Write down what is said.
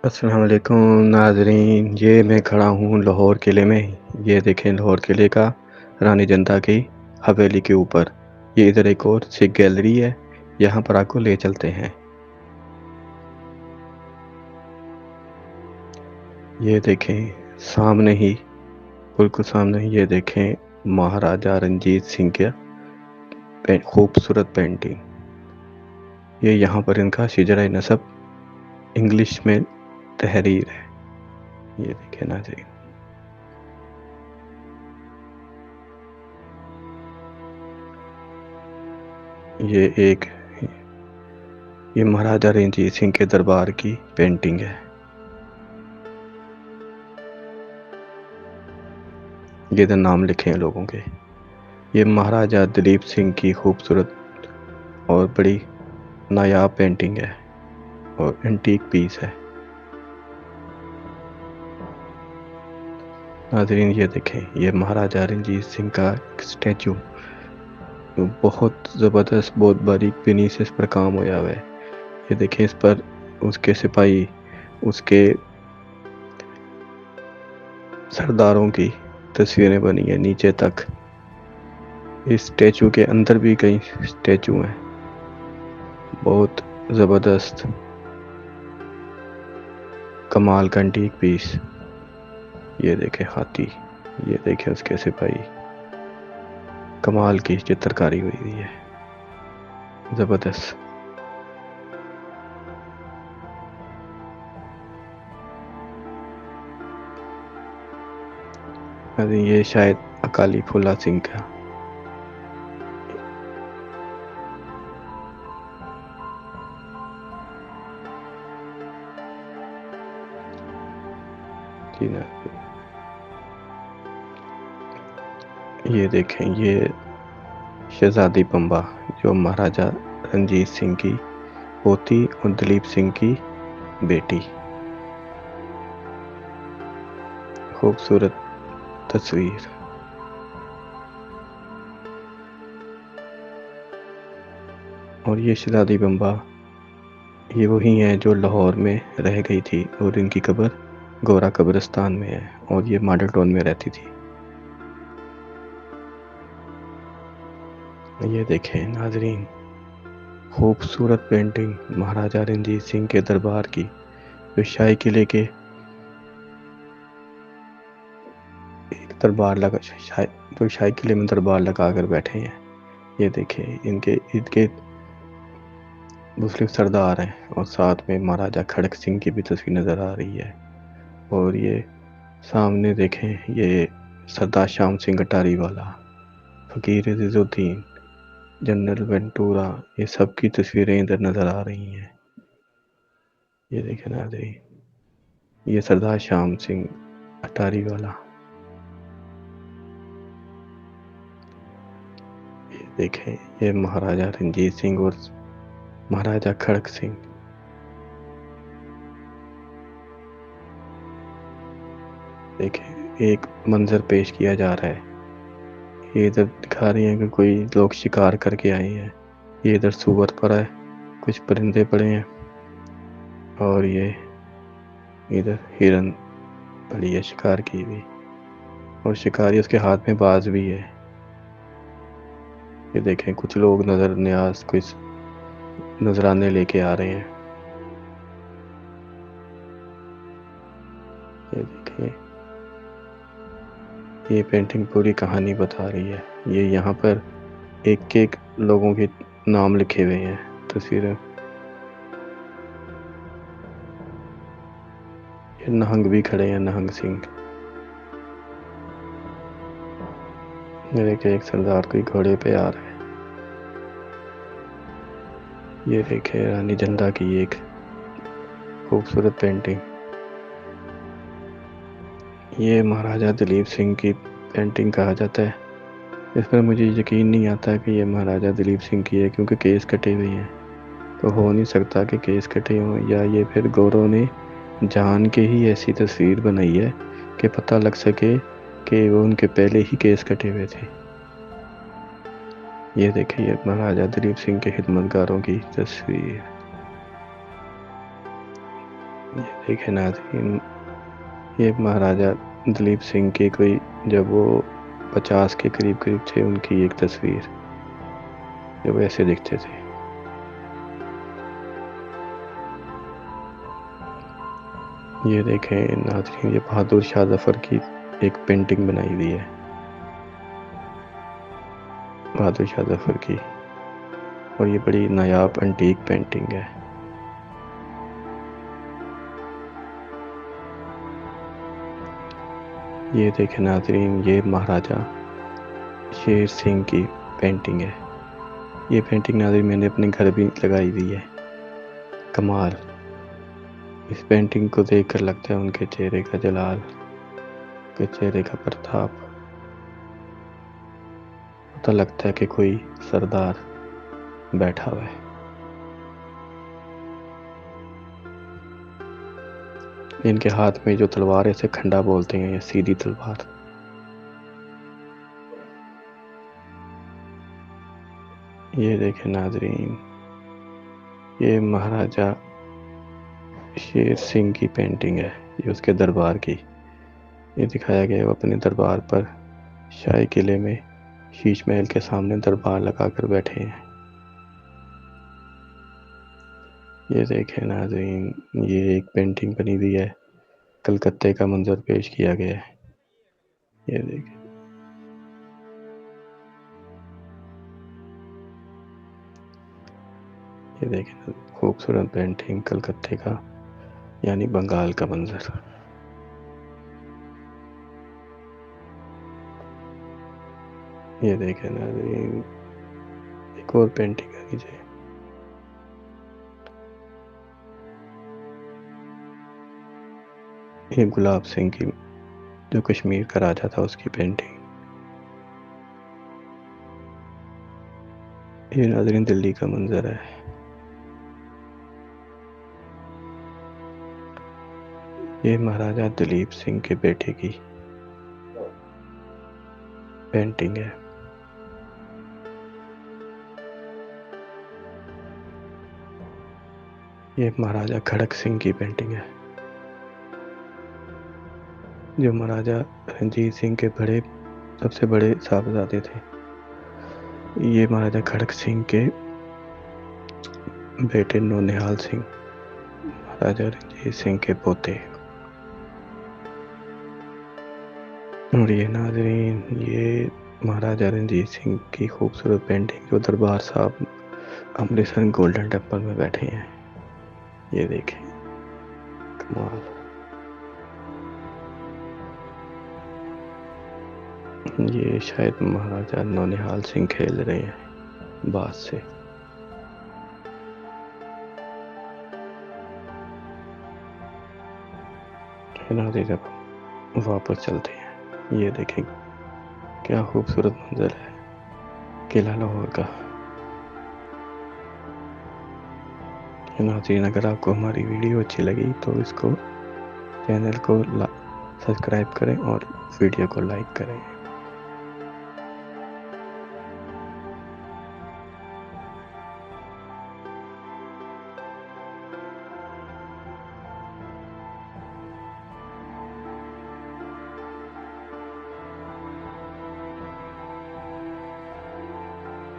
السلام علیکم ناظرین، یہ میں کھڑا ہوں لاہور قلعے میں۔ یہ دیکھیں لاہور قلعے کا رانی جنتا کی حویلی کے اوپر۔ یہ ادھر ایک اور سی گیلری ہے، یہاں پر آپ کو لے چلتے ہیں۔ یہ دیکھیں سامنے ہی، بالکل سامنے ہی، یہ دیکھیں مہاراجہ رنجیت سنگھ کا خوبصورت پینٹنگ۔ یہ یہاں پر ان کا شجرہ نسب انگلش میں تحریر ہے۔ یہ دیکھیں ناظرین، یہ مہاراجہ رنجیت سنگھ کے دربار کی پینٹنگ ہے۔ یہ ادھر نام لکھے ہیں لوگوں کے۔ یہ مہاراجہ دلیپ سنگھ کی خوبصورت اور بڑی نایاب پینٹنگ ہے اور اینٹیک پیس ہے۔ ناظرین یہ دیکھیں، یہ مہاراجہ رنجیت سنگھ کا اسٹیچو بہت زبردست، بہت باریک بینی سے اس پر کام ہوا ہوا ہے۔ یہ دیکھیں اس پر اس کے سپاہی، اس کے سرداروں کی تصویریں بنی ہیں نیچے تک۔ اس اسٹیچو کے اندر بھی کئی اسٹیچو ہیں، بہت زبردست کمال کا اینٹیک پیس۔ یہ دیکھیں ہاتھی، یہ دیکھیں اس کے سپاہی، کمال کی چترکاری ہوئی ہوئی ہے، زبردست۔ یہ شاید اکالی پھولا سنگھ کا۔ یہ دیکھیں، یہ شہزادی پمبا جو مہاراجہ رنجیت سنگھ کی پوتی اور دلیپ سنگھ کی بیٹی، خوبصورت تصویر۔ اور یہ شہزادی پمبا یہ وہی ہیں جو لاہور میں رہ گئی تھی، اور ان کی قبر گورا قبرستان میں ہے، اور یہ ماڈل ٹاؤن میں رہتی تھی۔ یہ دیکھیں ناظرین، خوبصورت پینٹنگ مہاراجہ رنجیت سنگھ کے دربار کی، جو شاہی قلعے کے ایک دربار لگا، جو شاہی قلعے میں دربار لگا کر بیٹھے ہیں۔ یہ دیکھیں ان کے ارد گرد مسلم سردار ہیں، اور ساتھ میں مہاراجہ کھڑک سنگھ کی بھی تصویر نظر آ رہی ہے۔ اور یہ سامنے دیکھیں، یہ سردار شام سنگھ اٹاری والا، فقیر عزیز الدین، جنرل وینٹورا، یہ سب کی تصویریں ادھر نظر آ رہی ہیں۔ یہ دیکھیں ناظرین، یہ سردار شام سنگھ اٹاری والا۔ یہ دیکھیں، یہ مہاراجہ رنجیت سنگھ اور مہاراجہ کھڑک سنگھ۔ دیکھیں ایک منظر پیش کیا جا رہا ہے، یہ ادھر دکھا رہی ہیں کہ کوئی لوگ شکار کر کے آئے ہیں۔ یہ ادھر سور پڑا ہے، کچھ پرندے پڑے ہیں، اور یہ ادھر ہرن پڑی ہے شکار کی بھی، اور شکاری اس کے ہاتھ میں باز بھی ہے۔ یہ دیکھیں کچھ لوگ نظر نیاز کچھ نذرانے لے کے آ رہے ہیں۔ یہ دیکھیں، یہ پینٹنگ پوری کہانی بتا رہی ہے۔ یہ یہاں پر ایک ایک لوگوں کے نام لکھے ہوئے ہیں تصویریں۔ یہ نہنگ بھی کھڑے ہیں، نہنگ سنگھ۔ یہ دیکھیں ایک سردار کوئی گھوڑے پہ آ رہا ہے۔ یہ دیکھیں رانی جنتا کی ایک خوبصورت پینٹنگ۔ یہ مہاراجہ دلیپ سنگھ کی پینٹنگ کہا جاتا ہے۔ اس پر مجھے یقین نہیں آتا کہ یہ مہاراجہ دلیپ سنگھ کی ہے، کیونکہ کیس کٹے ہوئے ہیں، تو ہو نہیں سکتا کہ کیس کٹے ہوں، یا یہ پھر گوروں نے جان کے ہی ایسی تصویر بنائی ہے کہ پتہ لگ سکے کہ وہ ان کے پہلے ہی کیس کٹے ہوئے تھے۔ یہ دیکھیں، یہ مہاراجہ دلیپ سنگھ کے خدمتگاروں کی تصویر۔ یہ دیکھیں ناظرین، یہ مہاراجہ دلیپ سنگھ کی کوئی جب وہ 50 کے قریب تھے ان کی ایک تصویر، جب ایسے دکھتے تھے۔ یہ دیکھیں ناظرین، یہ بہادر شاہ ظفر کی ایک پینٹنگ بنائی ہوئی ہے، بہادر شاہ ظفر کی، اور یہ بڑی نایاب انٹیک پینٹنگ ہے۔ یہ دیکھیں ناظرین، یہ مہاراجہ شیر سنگھ کی پینٹنگ ہے۔ یہ پینٹنگ ناظرین میں نے اپنے گھر بھی لگائی ہوئی ہے، کمال۔ اس پینٹنگ کو دیکھ کر لگتا ہے ان کے چہرے کا جلال، ان کے چہرے کا پرتاپ، پتہ لگتا ہے کہ کوئی سردار بیٹھا ہوا ہے۔ ان کے ہاتھ میں جو تلوار ہے اسے کھنڈا بولتے ہیں، یا سیدھی تلوار۔ یہ دیکھیں ناظرین، یہ مہاراجہ شیر سنگھ کی پینٹنگ ہے، یہ اس کے دربار کی۔ یہ دکھایا گیا ہے وہ اپنے دربار پر شاہی قلعے میں شیش محل کے سامنے دربار لگا کر بیٹھے ہیں۔ یہ دیکھیں ناظرین، یہ ایک پینٹنگ بنی ہوئی ہے، کلکتے کا منظر پیش کیا گیا ہے۔ یہ دیکھیں، یہ دیکھیں خوبصورت پینٹنگ کلکتے کا یعنی بنگال کا منظر۔ یہ دیکھیں ناظرین، ایک اور پینٹنگ آ لیجیے۔ یہ گلاب سنگھ کی، جو کشمیر کا راجا تھا، اس کی پینٹنگ۔ یہ ناظرین دلی کا منظر ہے۔ یہ مہاراجہ دلیپ سنگھ کے بیٹے کی پینٹنگ ہے۔ یہ مہاراجہ کھڑک سنگھ کی پینٹنگ ہے، جو مہاراجہ رنجیت سنگھ کے سب سے بڑے صاحبزادے تھے۔ یہ مہاراجہ کھڑک سنگھ کے بیٹے نونہال سنگھ، مہاراجہ رنجیت سنگھ کے پوتے۔ اور یہ ناظرین، یہ مہاراجہ رنجیت سنگھ کی خوبصورت پینٹنگ جو دربار صاحب امرتسر گولڈن ٹیمپل میں بیٹھے ہیں۔ یہ دیکھیں، کمال۔ یہ شاید مہاراجہ نونہال سنگھ کھیل رہے ہیں باز سے۔ ناظرین اب واپس چلتے ہیں۔ یہ دیکھیں کیا خوبصورت منظر ہے قلعہ لاہور کا۔ ناظرین اگر آپ کو ہماری ویڈیو اچھی لگی تو اس کو چینل کو سبسکرائب کریں اور ویڈیو کو لائک کریں۔